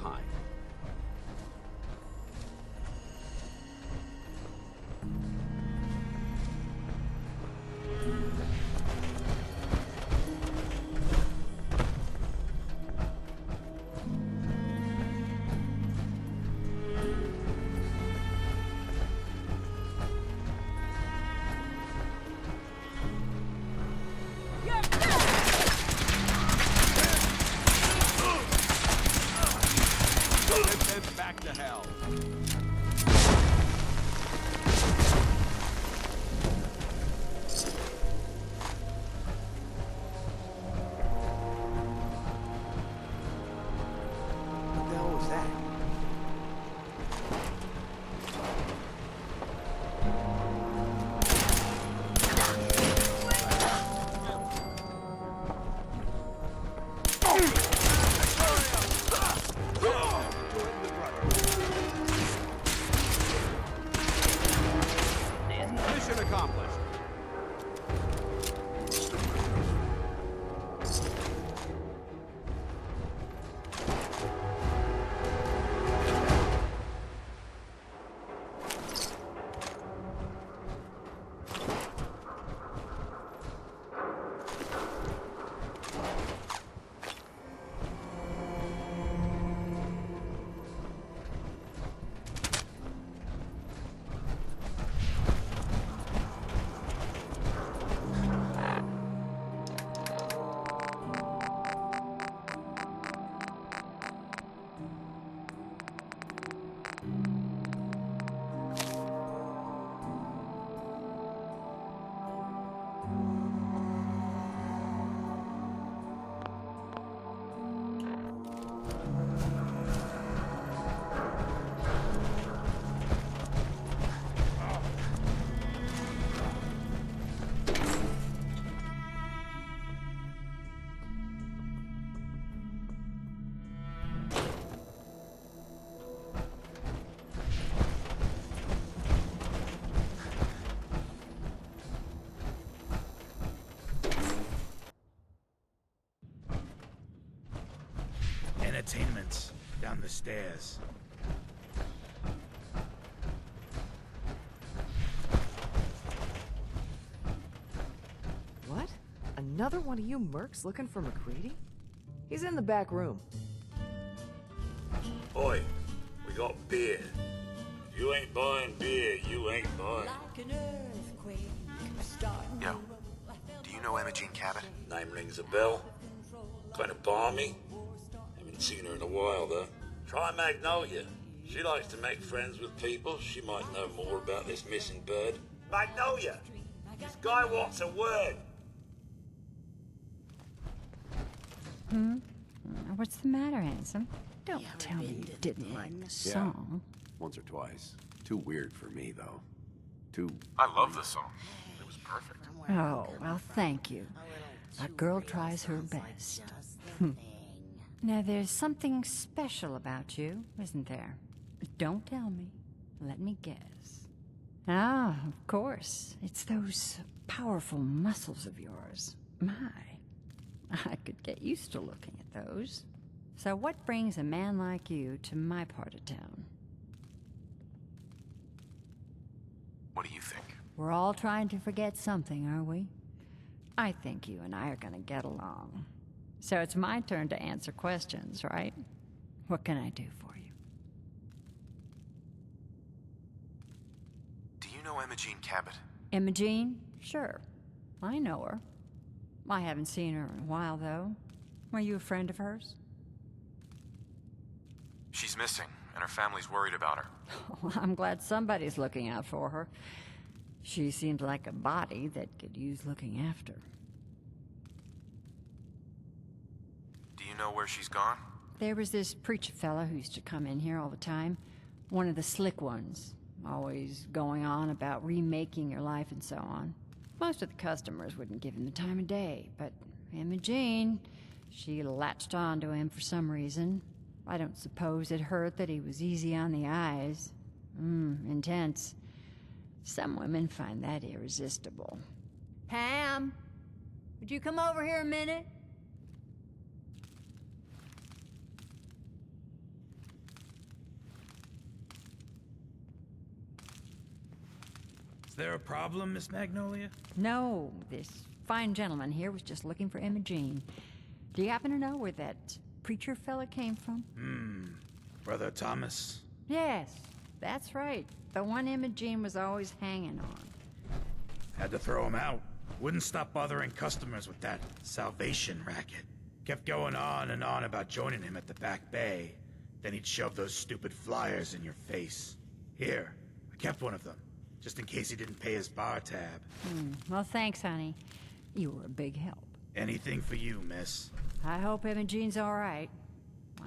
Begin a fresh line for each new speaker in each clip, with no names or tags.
behind. Back to hell. What the hell was that? Mission accomplished.
Entertainment down the stairs.
What? Another one of you mercs looking for McCready? He's in the back room.
Oi, we got beer. If you ain't buying beer, you ain't buying.
Yo, do you know Emogene Cabot?
Name rings a bell. Kind of balmy. Haven't seen her in a while, though. Try Magnolia. She likes to make friends with people. She might know more about this missing bird. Magnolia! This guy wants a word.
What's the matter, handsome? Don't tell me you didn't like the song.
Once or twice. Too weird for me, though. Too...
I love this song. It was perfect.
Oh, well, thank you. A girl tries her best. Now, there's something special about you, isn't there? Don't tell me. Let me guess. Ah, of course. It's those powerful muscles of yours. My, I could get used to looking at those. So what brings a man like you to my part of town?
What do you think?
We're all trying to forget something, are we? I think you and I are gonna get along. So it's my turn to answer questions, right? What can I do for you?
Do you know Emogene Cabot?
Emogene? Sure. I know her. I haven't seen her in a while, though. Were you a friend of hers?
She's missing, and her family's worried about her.
Well, I'm glad somebody's looking out for her. She seems like a body that could use looking after.
Do you know where she's gone?
There was this preacher fella who used to come in here all the time. One of the slick ones. Always going on about remaking your life and so on. Most of the customers wouldn't give him the time of day, but Emogene, she latched on to him for some reason. I don't suppose it hurt that he was easy on the eyes. Intense. Some women find that irresistible. Pam, would you come over here a minute?
there a problem, Miss Magnolia?
No, this fine gentleman here was just looking for Emogene. Do you happen to know where that preacher fella came from?
Brother Thomas?
Yes, that's right. The one Emogene was always hanging on.
Had to throw him out. Wouldn't stop bothering customers with that salvation racket. Kept going on and on about joining him at the back bay. Then he'd shove those stupid flyers in your face. Here, I kept one of them, just in case he didn't pay his bar tab.
Well, thanks, honey. You were a big help.
Anything for you, miss.
I hope Emogene's all right.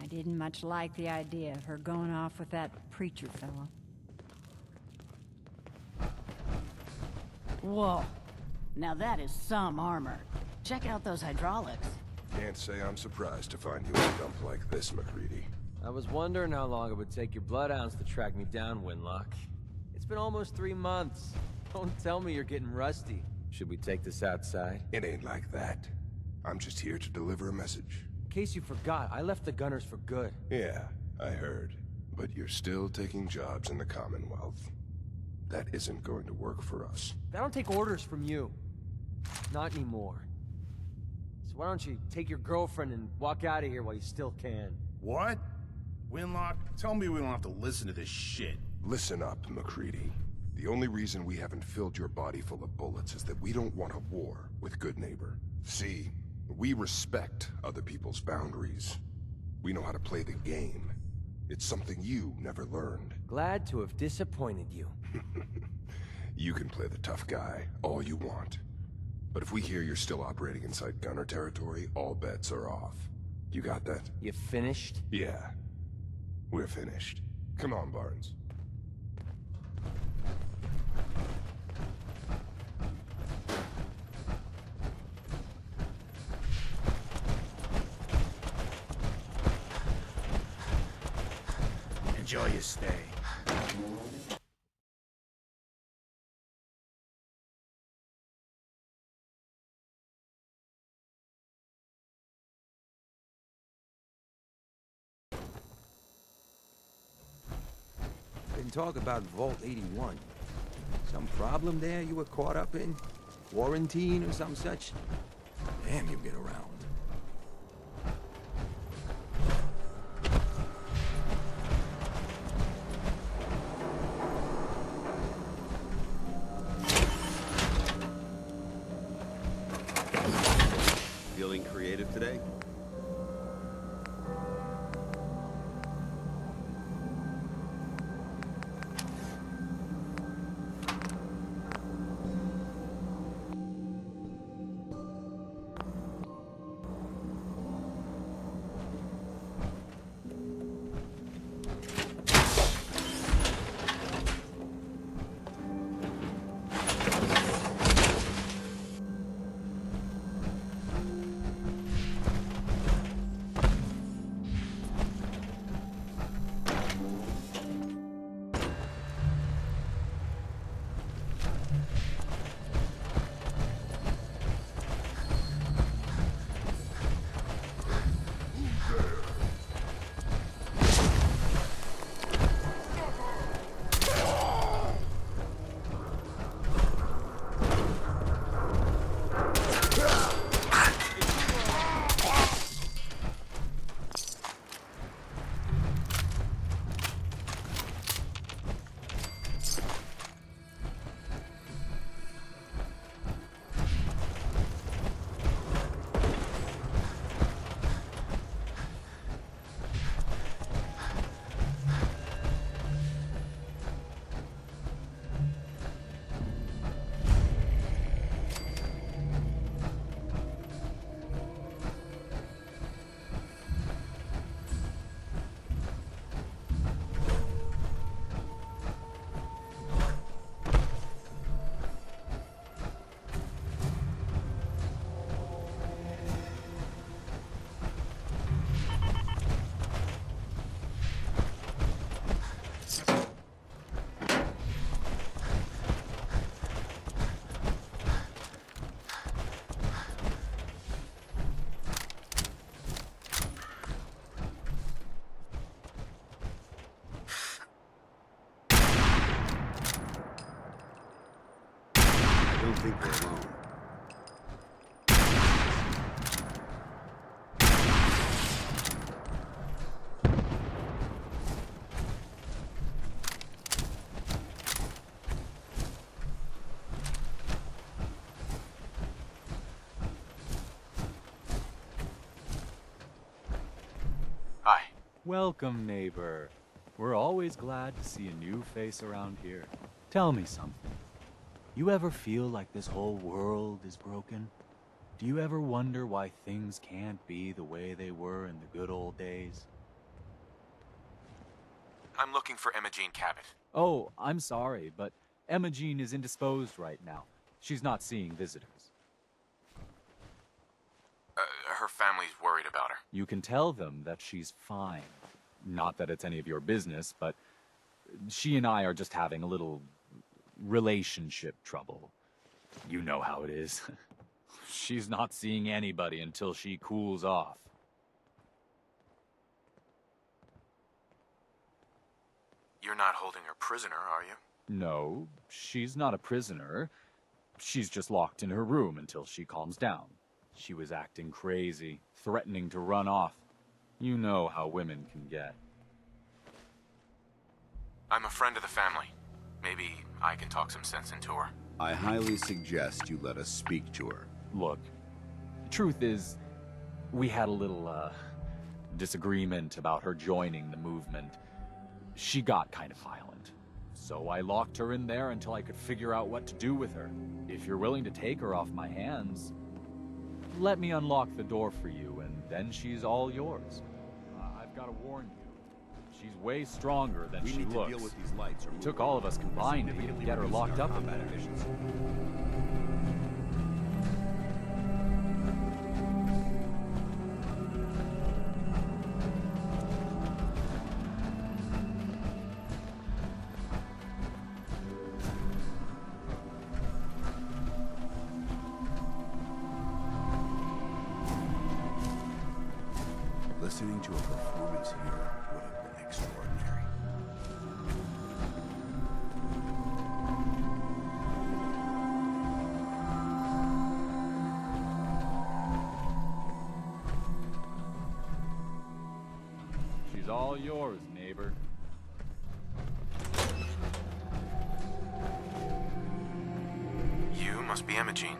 I didn't much like the idea of her going off with that preacher fella.
Whoa. Now that is some armor. Check out those hydraulics.
Can't say I'm surprised to find you in a dump like this, McCready.
I was wondering how long it would take your bloodhounds to track me down, Winlock. It's been almost 3 months. Don't tell me you're getting rusty. Should we take this outside?
It ain't like that. I'm just here to deliver a message.
In case you forgot, I left the Gunners for good.
Yeah, I heard. But you're still taking jobs in the Commonwealth. That isn't going to work for us.
I don't take orders from you. Not anymore. So why don't you take your girlfriend and walk out of here while you still can?
What? Winlock, tell me we don't have to listen to this shit.
Listen up, McCready. The only reason we haven't filled your body full of bullets is that we don't want a war with Good Neighbor. See, we respect other people's boundaries. We know how to play the game. It's something you never learned.
Glad to have disappointed you.
You can play the tough guy all you want. But if we hear you're still operating inside Gunner territory, all bets are off. You got that?
You finished?
Yeah. We're finished. Come on, Barnes.
Enjoy your stay.
Been talk about Vault 81. Some problem there you were caught up in? Quarantine or some such? Damn, you get around.
Feeling creative today? I don't think we're alone.
Hi.
Welcome, neighbor. We're always glad to see a new face around here. Tell me something. You ever feel like this whole world is broken? Do you ever wonder why things can't be the way they were in the good old days?
I'm looking for Emogene Cabot.
Oh, I'm sorry, but Emogene is indisposed right now. She's not seeing visitors.
Her family's worried about her.
You can tell them that she's fine. Not that it's any of your business, but she and I are just having a little relationship trouble. You know how it is. She's not seeing anybody until she cools off.
You're not holding her prisoner, are you?
No, she's not a prisoner. She's just locked in her room until she calms down. She was acting crazy, threatening to run off. You know how women can get.
I'm a friend of the family. Maybe I can talk some sense into her.
I highly suggest you let us speak to her.
Look, the truth is, we had a little, disagreement about her joining the movement. She got kind of violent. So I locked her in there until I could figure out what to do with her. If you're willing to take her off my hands, let me unlock the door for you, and then she's all yours. I've got to warn you, she's way stronger than she looks. We need to deal with these lights. It took all of us combined to even get her locked up in there.
Listening to a performance here would have been extraordinary.
She's all yours, neighbor.
You must be Emogene.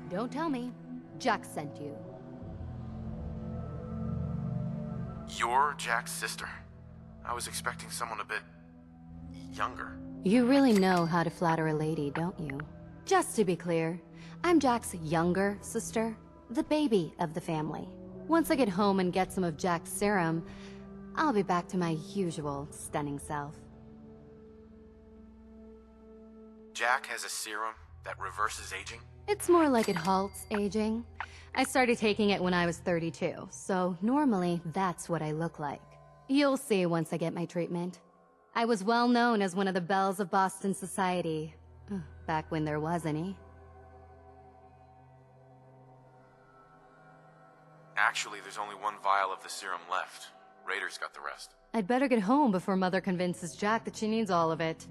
Don't tell me. Jack sent you.
You're Jack's sister? I was expecting someone a bit younger.
You really know how to flatter a lady, don't you? Just to be clear, I'm Jack's younger sister, the baby of the family. Once I get home and get some of Jack's serum, I'll be back to my usual stunning self.
Jack has a serum that reverses aging?
It's more like it halts aging. I started taking it when I was 32, so normally that's what I look like. You'll see once I get my treatment. I was well known as one of the belles of Boston society, back when there was any.
Actually, there's only one vial of the serum left. Raiders got the rest.
I'd better get home before Mother convinces Jack that she needs all of it.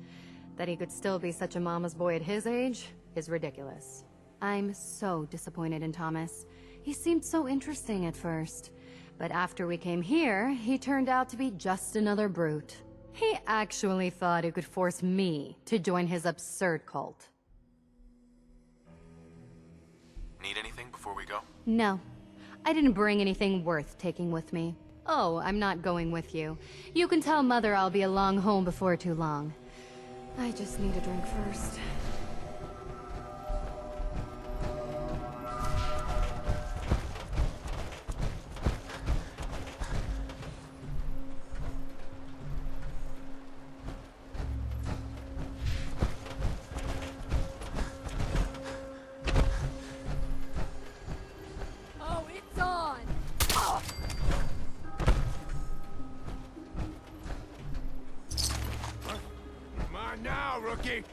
That he could still be such a mama's boy at his age is ridiculous. I'm so disappointed in Thomas. He seemed so interesting at first. But after we came here, he turned out to be just another brute. He actually thought he could force me to join his absurd cult.
Need anything before we go?
No. I didn't bring anything worth taking with me. Oh, I'm not going with you. You can tell Mother I'll be along home before too long. I just need a drink first.
Oh, it's on!
Come on now, rookie!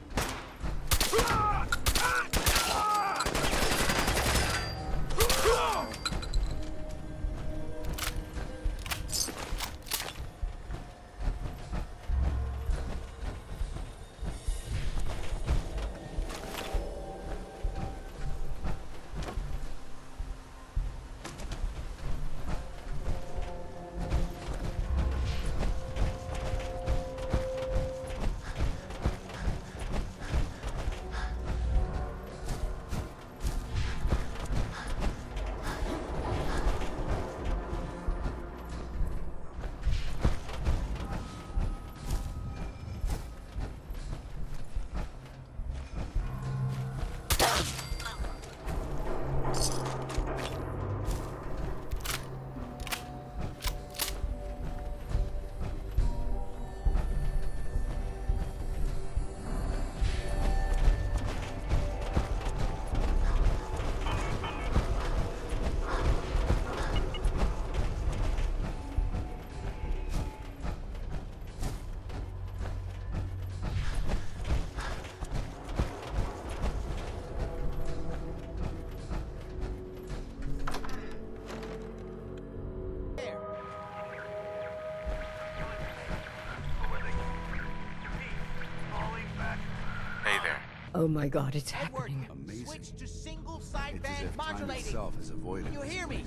Oh my god, it's happening.
Amazing.
Switch to single sideband
It's as if time
modulating.
itself is avoiding.
You hear me?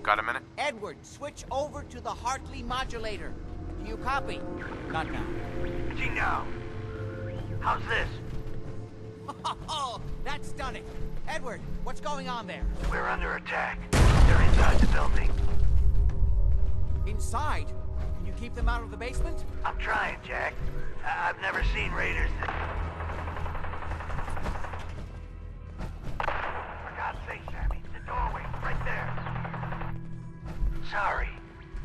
Got a minute?
Edward, switch over to the Hartley modulator. Do you copy? Not now.
Gino, how's this?
Oh, that's done it. Edward, what's going on there?
We're under attack. They're inside the building.
Inside? Can you keep them out of the basement?
I'm trying, Jack. I've never seen raiders that... For God's sake, Sammy, the doorway, right there. Sorry,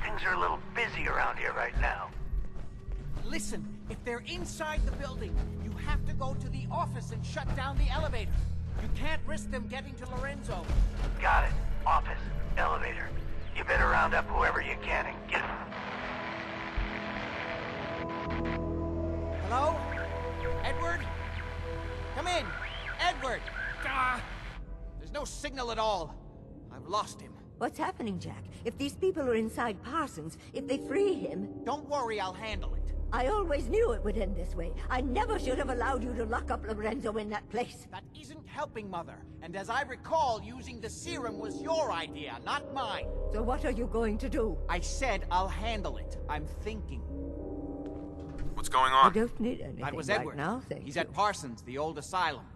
things are a little busy around here right now.
Listen, if they're inside the building, you have to go to the office and shut down the elevator. You can't risk them getting to Lorenzo.
Got it. Office, elevator. You better round up whoever you can and get them.
Hello? Edward? Come in. Edward! There's no signal at all. I've lost him.
What's happening, Jack? If these people are inside Parsons, if they free him...
Don't worry, I'll handle it.
I always knew it would end this way. I never should have allowed you to lock up Lorenzo in that place.
That isn't helping, Mother. And as I recall, using the serum was your idea, not mine.
So what are you going to do?
I said I'll handle it. I'm thinking.
What's going
I
on?
don't need anything
That was
right
Edward.
now, thank
He's
you.
at Parsons, the old asylum.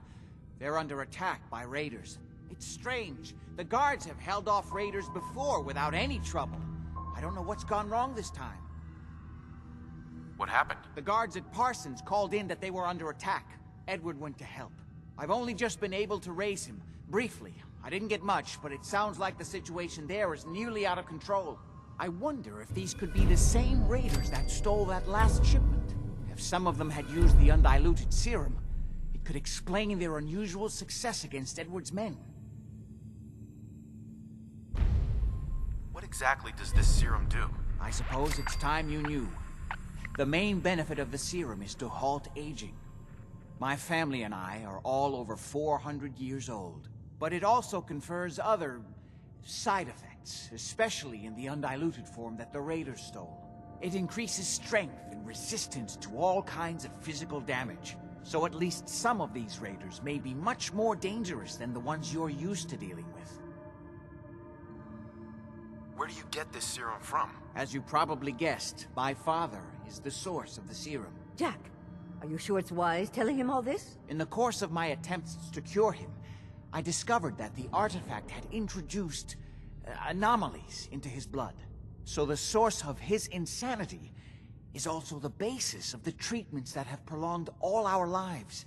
They're under attack by raiders. It's strange. The guards have held off raiders before without any trouble. I don't know what's gone wrong this time.
What happened?
The guards at Parsons called in that they were under attack. Edward went to help. I've only just been able to raise him, briefly. I didn't get much, but it sounds like the situation there is nearly out of control. I wonder if these could be the same raiders that stole that last shipment. If some of them had used the undiluted serum, it could explain their unusual success against Edward's men.
What exactly does this serum do?
I suppose it's time you knew. The main benefit of the serum is to halt aging. My family and I are all over 400 years old. But it also confers other side effects, especially in the undiluted form that the raiders stole. It increases strength and resistance to all kinds of physical damage. So at least some of these raiders may be much more dangerous than the ones you're used to dealing with.
Where do you get this serum from?
As you probably guessed, my father is the source of the serum.
Jack, are you sure it's wise telling him all this?
In the course of my attempts to cure him, I discovered that the artifact had introduced anomalies into his blood. So the source of his insanity is also the basis of the treatments that have prolonged all our lives.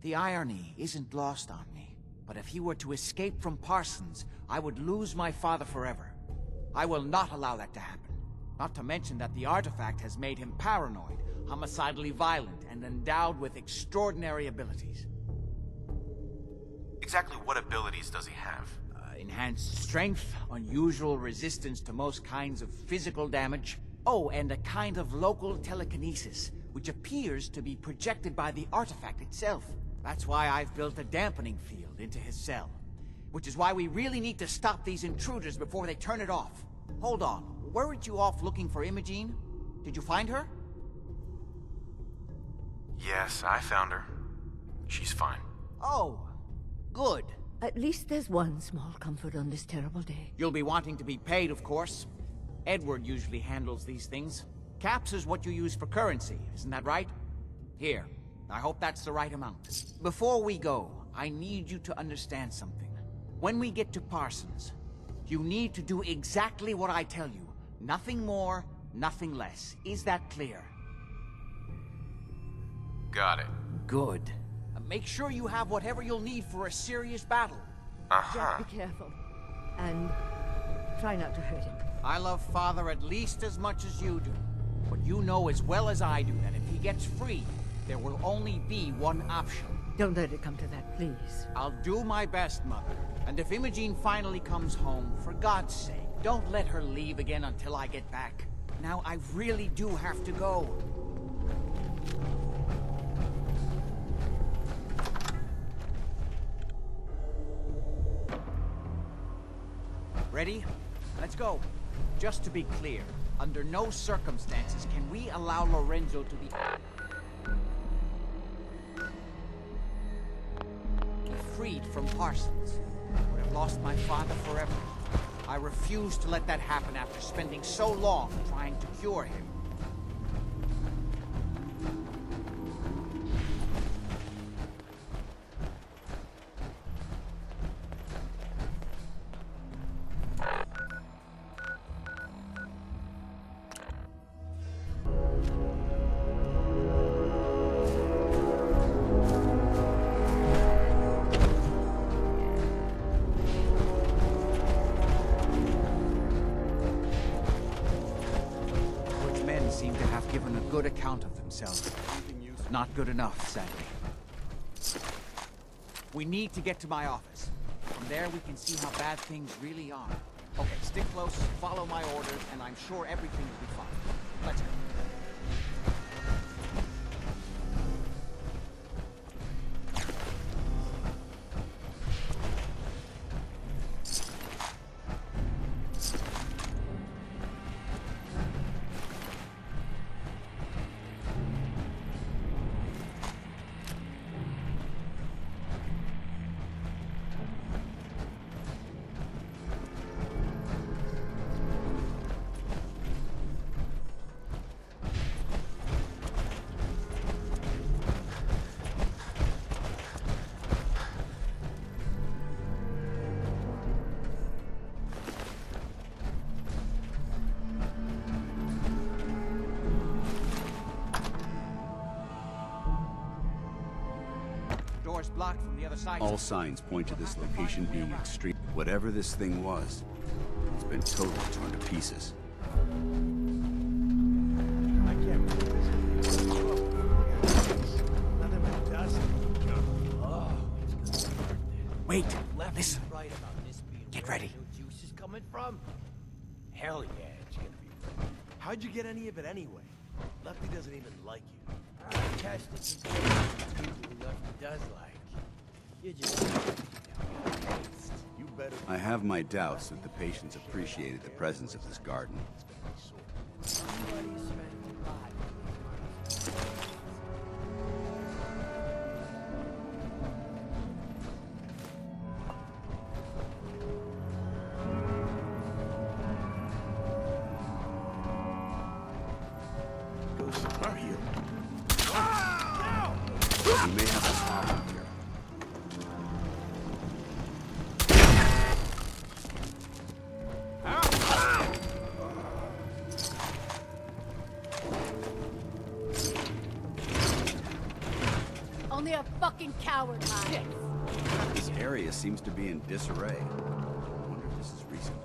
The irony isn't lost on me, but if he were to escape from Parsons, I would lose my father forever. I will not allow that to happen. Not to mention that the artifact has made him paranoid, homicidally violent, and endowed with extraordinary abilities.
Exactly what abilities does he have?
Enhanced strength, unusual resistance to most kinds of physical damage. Oh, and a kind of local telekinesis, which appears to be projected by the artifact itself. That's why I've built a dampening field into his cell. Which is why we really need to stop these intruders before they turn it off. Hold on, weren't you off looking for Emogene? Did you find her?
Yes, I found her. She's fine.
Oh, good.
At least there's one small comfort on this terrible day.
You'll be wanting to be paid, of course. Edward usually handles these things. Caps is what you use for currency, isn't that right? Here, I hope that's the right amount. Before we go, I need you to understand something. When we get to Parsons, you need to do exactly what I tell you. Nothing more, nothing less. Is that clear?
Got it.
Good. Make sure you have whatever you'll need for a serious battle.
Jack, be careful. And try not to hurt him.
I love Father at least as much as you do. But you know as well as I do that if he gets free, there will only be one option.
Don't let it come to that, please.
I'll do my best, Mother. And if Emogene finally comes home, for God's sake, don't let her leave again until I get back. Now, I really do have to go. Ready? Let's go. Just to be clear, under no circumstances can we allow Lorenzo to be... Creed from Parsons. I would have lost my father forever. I refuse to let that happen after spending so long trying to cure him. Seem to have given a good account of themselves. Not good enough, sadly. We need to get to my office. From there, we can see how bad things really are. Okay, stick close, follow my orders, and I'm sure everything will be fine. Let's go. Blocked from the other side.
All signs point to this location being extreme. Whatever this thing was, it's been totally torn to pieces.
I can't believe this. Nothing but dust. Oh, it's gonna hurt.
Wait,
Left
listen.
and right about this being
Get
where
ready.
the juice is coming from. Hell yeah, it's gonna be. How'd you get any of it anyway? Lefty doesn't even like you. I tested the people Lefty does like. You just you better.
I have my doubts that the patients appreciated the presence of this garden.
Are you?
We may have a problem here.
Only a fucking coward hides.
This area seems to be in disarray. I wonder if this is recent.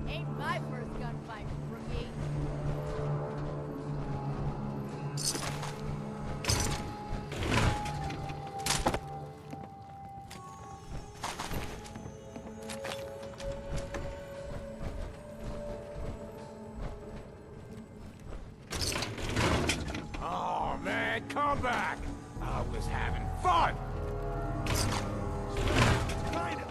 Ain't my first gunfight, rookie.
Oh man, come back! I was having fun! Kind of.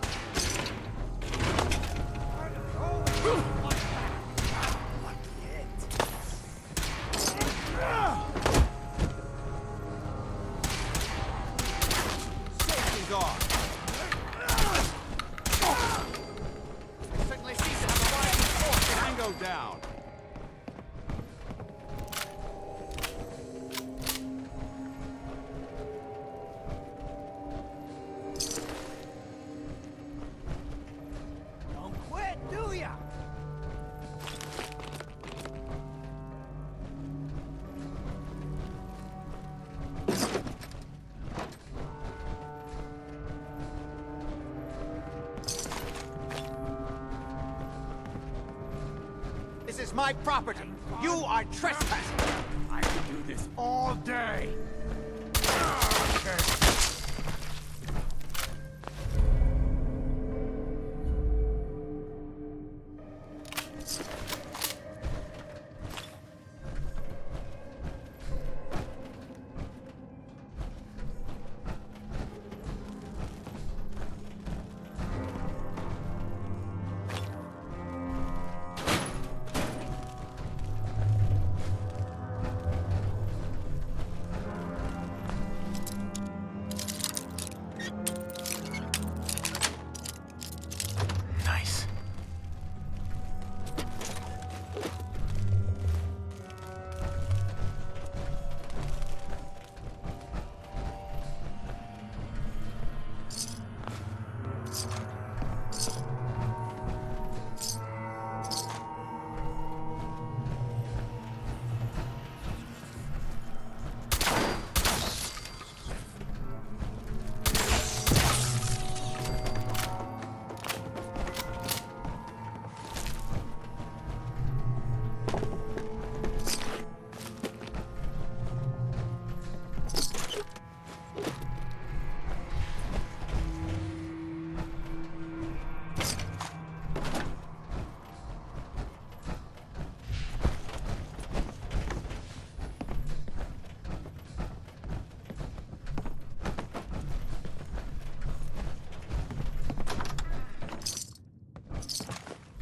Safety's off. Certainly seems to have a rising force.
Tango down.
Don't quit, do ya? This is my property. You are trespassing.
I could do this all day. Okay.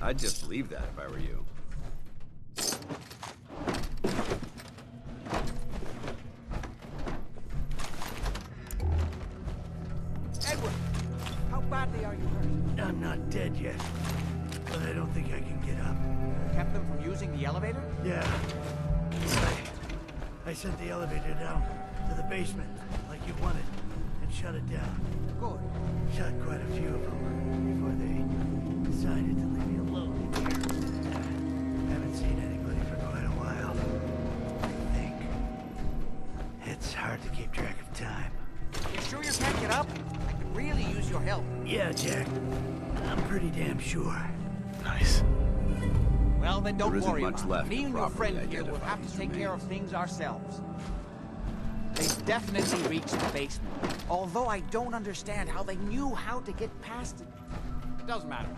I'd just believe that if I were you.
Edward, how badly are you hurt?
I'm not dead yet, but I don't think I can get up.
Kept them from using the elevator?
Yeah. I sent the elevator down to the basement, like you wanted, and shut it down.
Good.
Shot quite a few of them before they decided to leave me alone in here. Haven't seen anybody for quite a while. I think. It's hard to keep track of time.
You sure you can't get up? I could really use your help.
Yeah, Jack. I'm pretty damn sure.
Nice.
Well, then don't
There isn't
worry
much
about
left
it. Me
to
and your
properly
friend here will
identify
have to
these
take care of
remains.
things ourselves. They've definitely reached the basement. Although I don't understand how they knew how to get past it. Doesn't matter.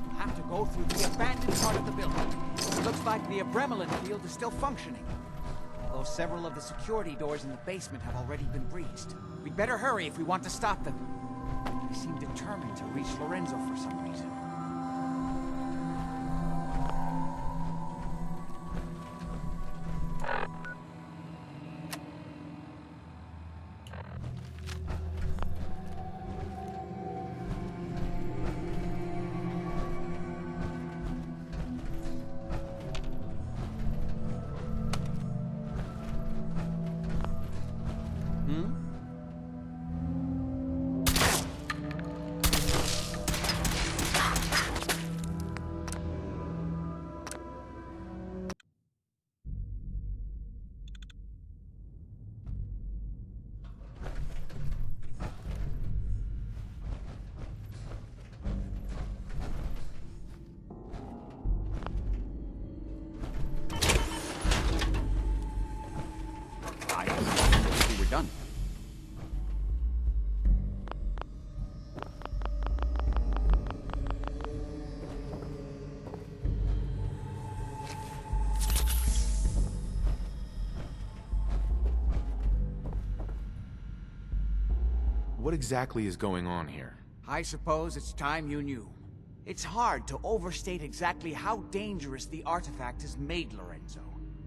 We'll have to go through the abandoned part of the building. It looks like the Abremelin field is still functioning. Although several of the security doors in the basement have already been breached. We'd better hurry if we want to stop them. They seem determined to reach Lorenzo for some reason. We're done.
What exactly is going on here?
I suppose it's time you knew. It's hard to overstate exactly how dangerous the artifact has made Lorenzo.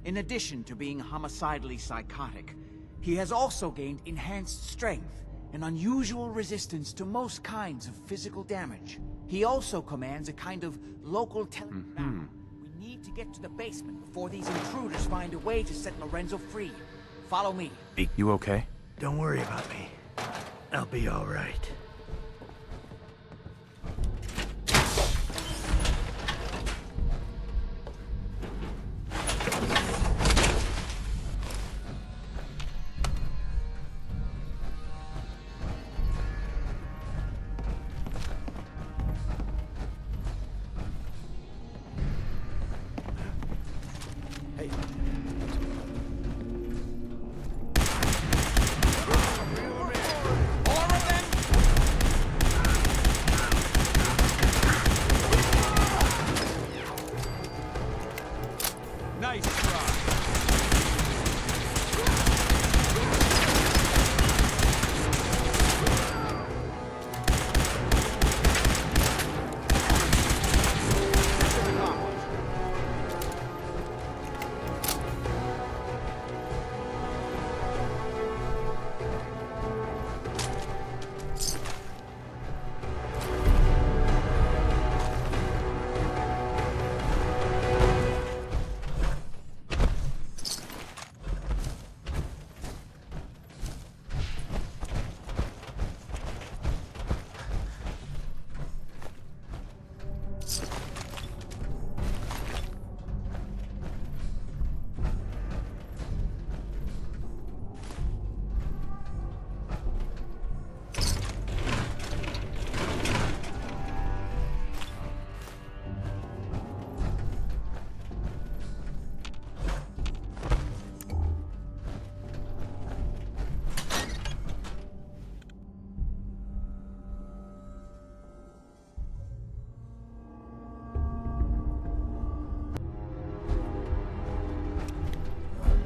In addition to being homicidally psychotic, he has also gained enhanced strength and unusual resistance to most kinds of physical damage. He also commands a kind of local telepath. We need to get to the basement before these intruders find a way to set Lorenzo free. Follow me.
You okay?
Don't worry about me. I'll be all right. Hey.
Nice try.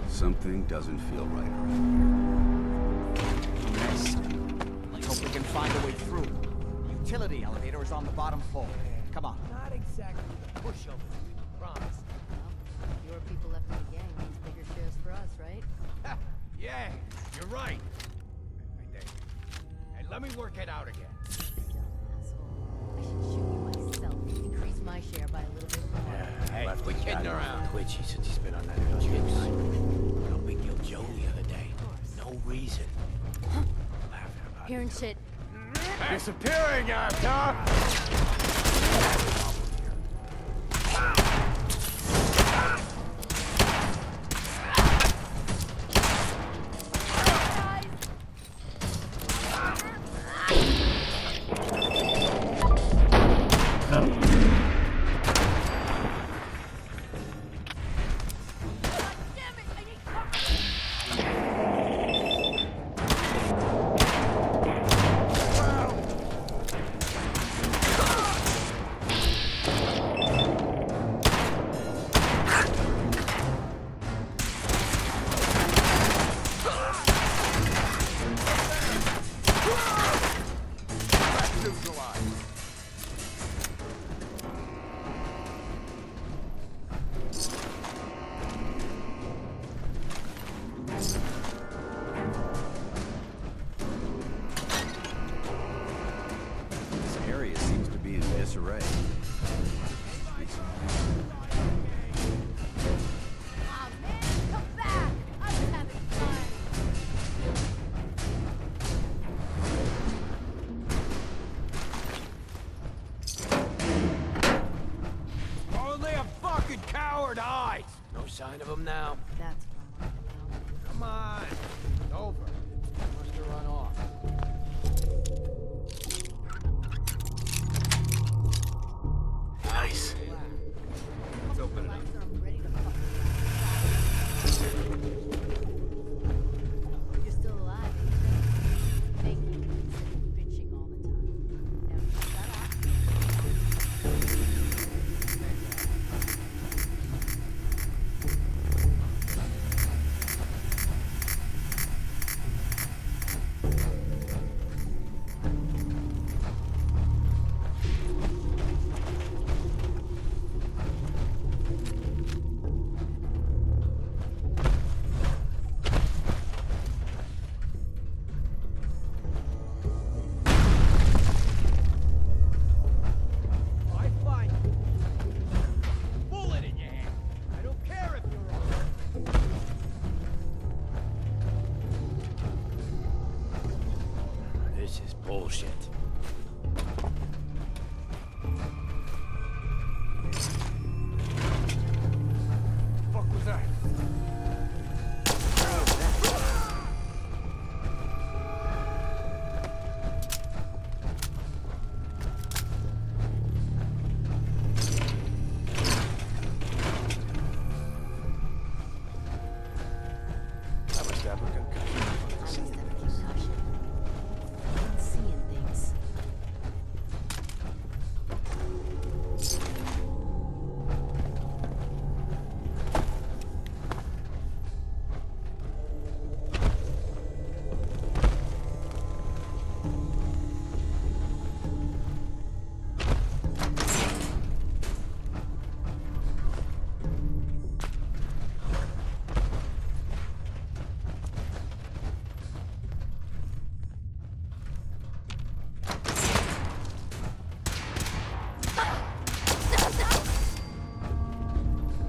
Something doesn't feel right around
Mess. Let's hope we can find a way through. The utility elevator is on the bottom floor. Come on.
Not exactly the pushover we promised.
Fewer people left in the gang means bigger shares for us, right?
Ha! Yeah, you're right. I think. And let me work it out again.
I should shoot you myself. Increase my share by a little bit more.
Hey,
Left
we're
the
kidding
cat
around.
Twitchy since he's been on that Ojciec. No big deal Joe the other day. No reason. Laughing about
Hearing shit.
Disappearing after!
This area seems to be in disarray.
Aw, man, come back! I was having fun.
Only a fucking coward hides!
No sign of him now.
That's what I'm worried about.
Come on. It's over. Must have run off.
Nice.
Let's open it up.
I'm ready to fuck. You're still alive. Thank you. Bitching all the time. Now, shut up.
I find you. Bullet in your hand. I don't care if you're wrong.
This is bullshit.
Fuck was that?
I must have a concussion.
I must have a concussion. I'm seeing things.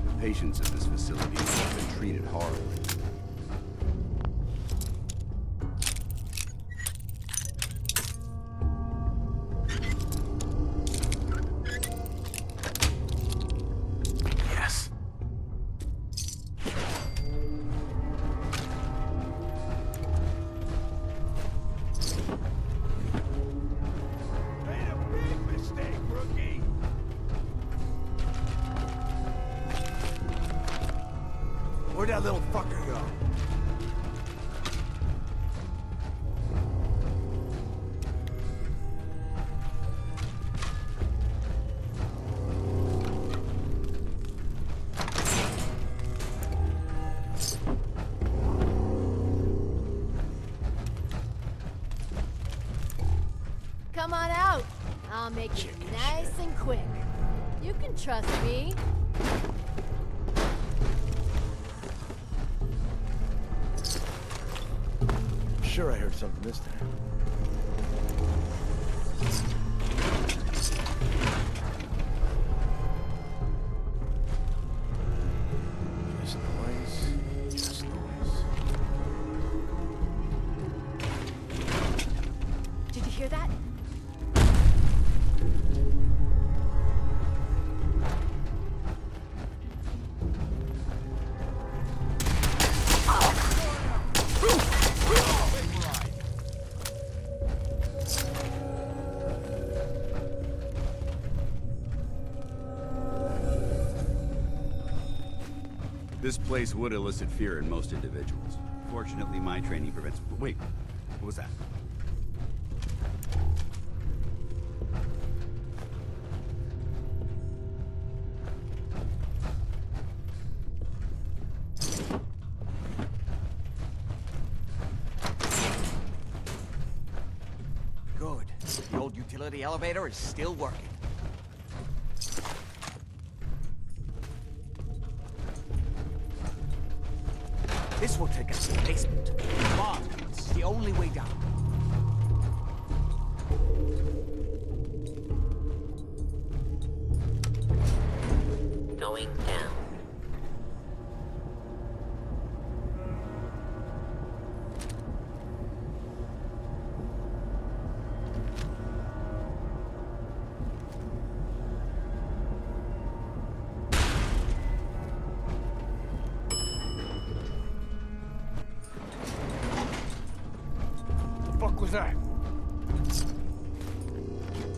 The patients in this facility have been treated horribly.
Yes.
Made a big mistake, rookie. Where'd that little fucker go?
Come on out. I'll make it nice and quick. You can trust me.
I'm sure I heard something this time. Just noise. Just noise.
Did you hear that?
This place would elicit fear in most individuals. Fortunately, my training prevents... Wait, what was that?
Good. The old utility elevator is still working. This will take us to the basement. Come on, it's the only way down.
Going down.
What was that?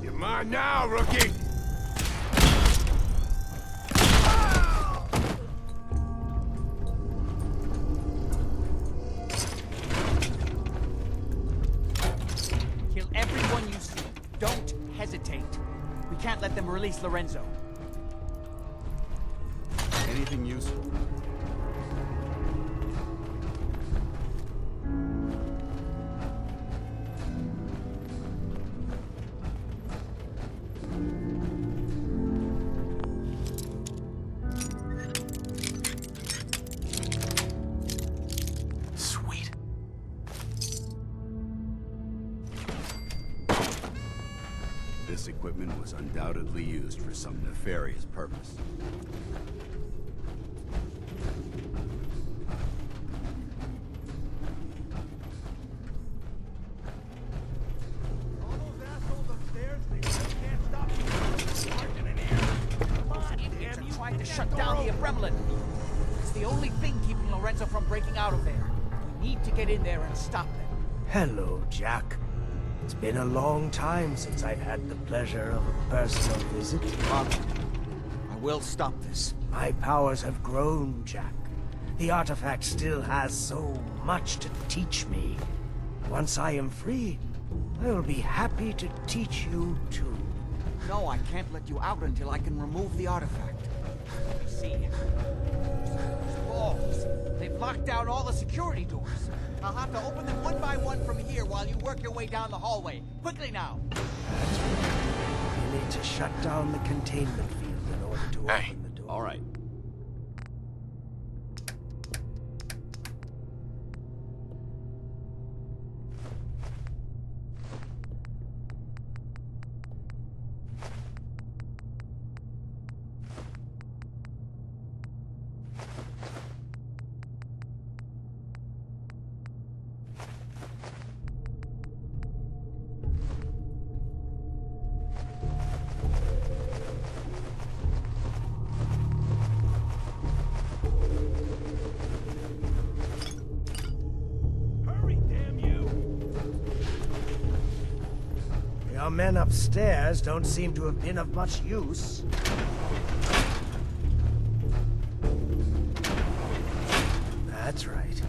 You're mine now, rookie!
Kill everyone you see. Don't hesitate. We can't let them release Lorenzo.
Anything useful?
Sweet.
This equipment was undoubtedly used for some nefarious purpose.
Trying to shut down the Gremlin. It's the only thing keeping Lorenzo from breaking out of there. We need to get in there and stop them.
Hello, Jack. It's been a long time since I've had the pleasure of a personal visit.
Father, I will stop this.
My powers have grown, Jack. The artifact still has so much to teach me. Once I am free, I will be happy to teach you too.
No, I can't let you out until I can remove the artifact. You see, those walls, they've locked down all the security doors. I'll have to open them one by one from here while you work your way down the hallway. Quickly now!
That's right. You need to shut down the containment field in order to open the door.
All right.
Our men upstairs don't seem to have been of much use. That's right.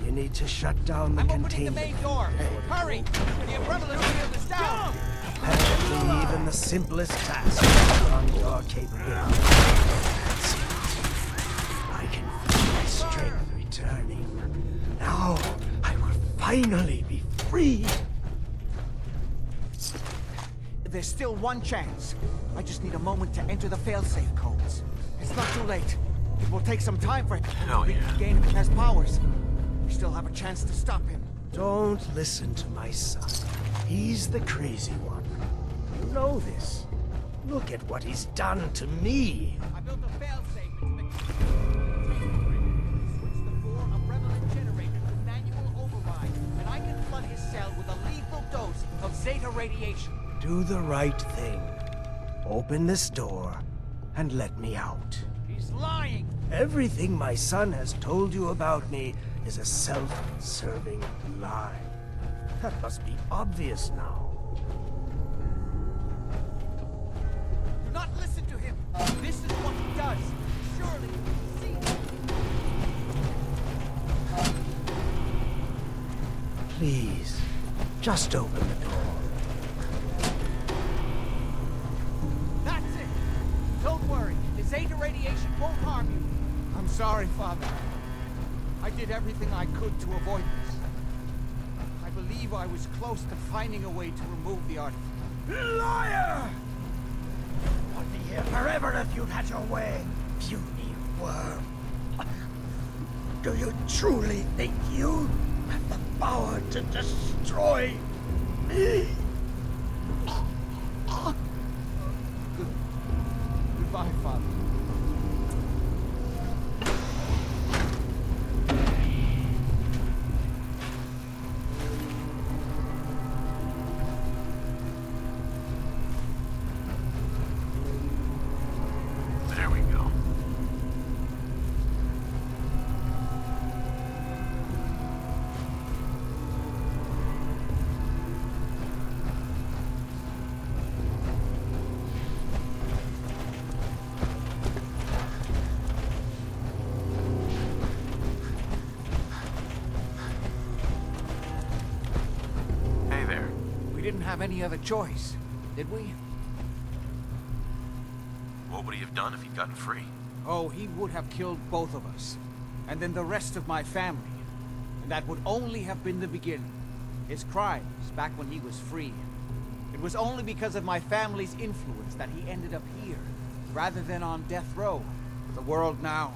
You need to shut down the containment.
Opening the main door! Hurry! The Gremlin field is down!
Apparently even the simplest task is beyond your capability. That's it. I can feel my strength returning. Now I will finally be free!
There's still one chance. I just need a moment to enter the failsafe codes. It's not too late. It will take some time for him to regain his powers. We still have a chance to stop him.
Don't listen to my son. He's the crazy one. You know this. Look at what he's done to me.
I built a failsafe into the... Switch the 4 of Revelant generator to manual override, and I can flood his cell with a lethal dose of Zeta radiation.
Do the right thing. Open this door and let me out.
He's lying!
Everything my son has told you about me is a self-serving lie. That must be obvious now.
Do not listen to him! This is what he does! Surely you see...
Please, just open the door.
That's it! Don't worry, the Zeta radiation won't harm you. I'm sorry, Father. I did everything I could to avoid this. I believe I was close to finding a way to remove the artifact.
Liar! I'd be here forever if you'd had your way, puny worm. Do you truly think you have the power to destroy me?
Goodbye, Father.
There we go. Hey there.
We didn't have any other choice, did we?
What would he have done if he'd gotten free?
Oh, he would have killed both of us. And then the rest of my family. And that would only have been the beginning. His crimes, back when he was free. It was only because of my family's influence that he ended up here, rather than on death row. The world now,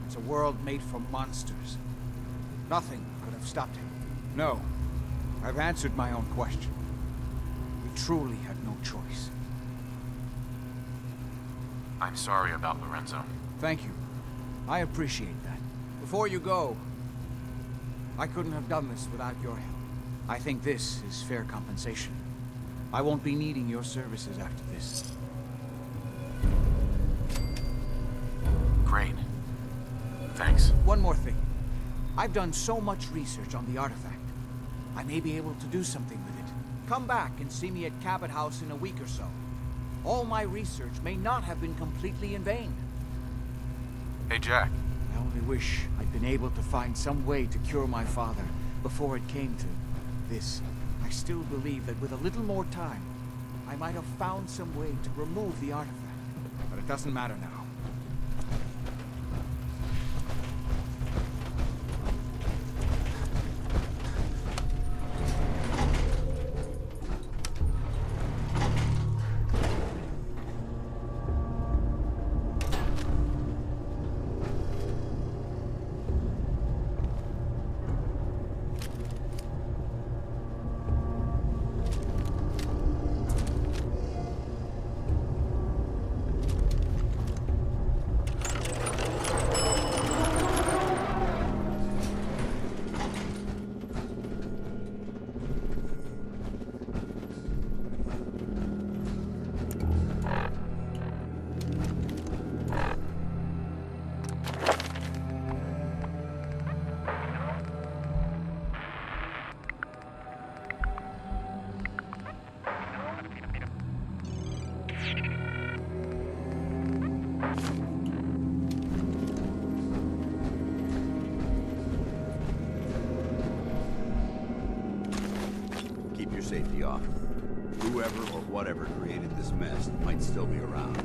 it's a world made from monsters. Nothing could have stopped him. No, I've answered my own question. We truly had no choice.
I'm sorry about Lorenzo.
Thank you. I appreciate that. Before you go, I couldn't have done this without your help. I think this is fair compensation. I won't be needing your services after this.
Great. Thanks.
One more thing. I've done so much research on the artifact. I may be able to do something with it. Come back and see me at Cabot House in a week or so. All my research may not have been completely in vain.
Hey, Jack.
I only wish I'd been able to find some way to cure my father before it came to this. I still believe that with a little more time, I might have found some way to remove the artifact. But it doesn't matter now.
Keep your safety off. Whoever or whatever created this mess might still be around.